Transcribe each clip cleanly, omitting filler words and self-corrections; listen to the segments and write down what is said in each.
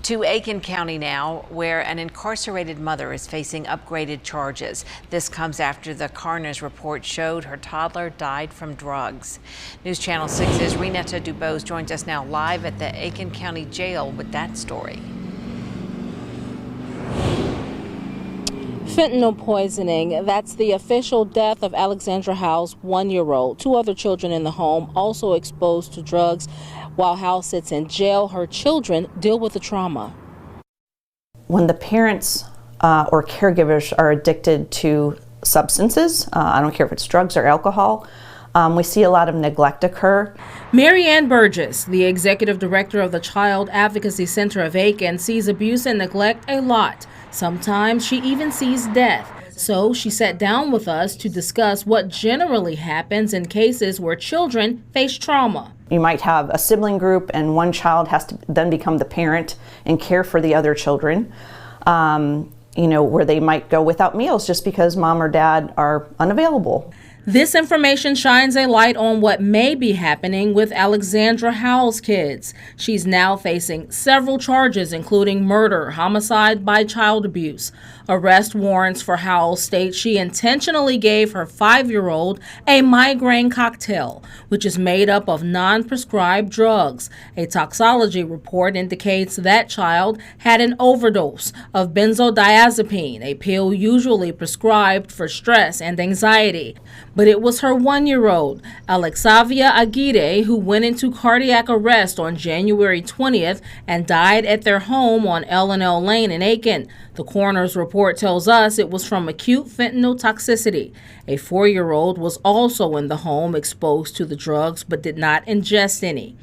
To Aiken County now, where an incarcerated mother is facing upgraded charges. This comes after the coroner's report showed her toddler died from drugs. News Channel 6's Renetta Dubose joins us now live at the Aiken County Jail with that story. Fentanyl poisoning, that's the official death of Alexandra Howe's 1-year-old. 2 other children in the home also exposed to drugs. While Howe sits in jail, her children deal with the trauma. When the parents or caregivers are addicted to substances, I don't care if it's drugs or alcohol, we see a lot of neglect occur. Mary Ann Burgess, the executive director of the Child Advocacy Center of Aiken, sees abuse and neglect a lot. Sometimes she even sees death. So she sat down with us to discuss what generally happens in cases where children face trauma. You might have a sibling group and one child has to then become the parent and care for the other children. Where they might go without meals just because mom or dad are unavailable. This information shines a light on what may be happening with Alexandra Howe's kids. She's now facing several charges, including murder, homicide by child abuse. Arrest warrants for Howe state she intentionally gave her 5-year-old a migraine cocktail, which is made up of non-prescribed drugs. A toxicology report indicates that child had an overdose of benzodiazepine, a pill usually prescribed for stress and anxiety. But it was her 1-year-old, Alexavia Aguirre, who went into cardiac arrest on January 20th and died at their home on L&L Lane in Aiken. The coroner's report tells us it was from acute fentanyl toxicity. A 4-year-old was also in the home exposed to the drugs but did not ingest any.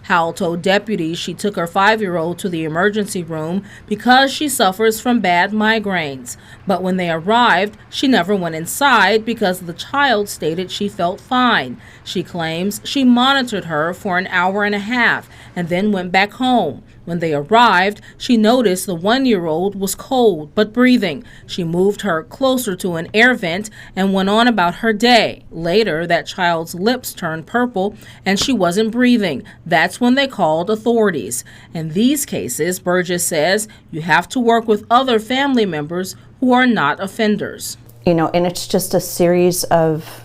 Howell told deputies she took her 5-year-old to the emergency room because she suffers from bad migraines. But when they arrived, she never went inside because the child stated she felt fine. She claims she monitored her for an hour and a half and then went back home. When they arrived, she noticed the 1-year-old was cold but breathing. She moved her closer to an air vent and went on about her day. Later, that child's lips turned purple and she wasn't breathing. That's when they called authorities. In these cases, Burgess says, you have to work with other family members who are not offenders. And it's just a series of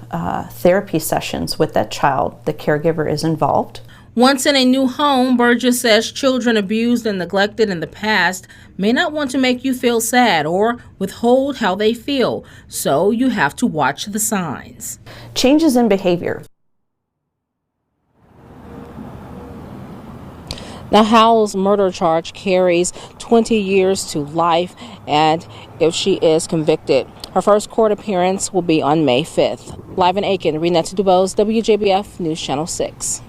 therapy sessions with that child. The caregiver is involved. Once in a new home, Burgess says children abused and neglected in the past may not want to make you feel sad or withhold how they feel, so you have to watch the signs. Changes in behavior. Now, Howell's murder charge carries 20 years to life, and if she is convicted, her first court appearance will be on May 5th. Live in Aiken, Renetta Dubose, WJBF News Channel 6.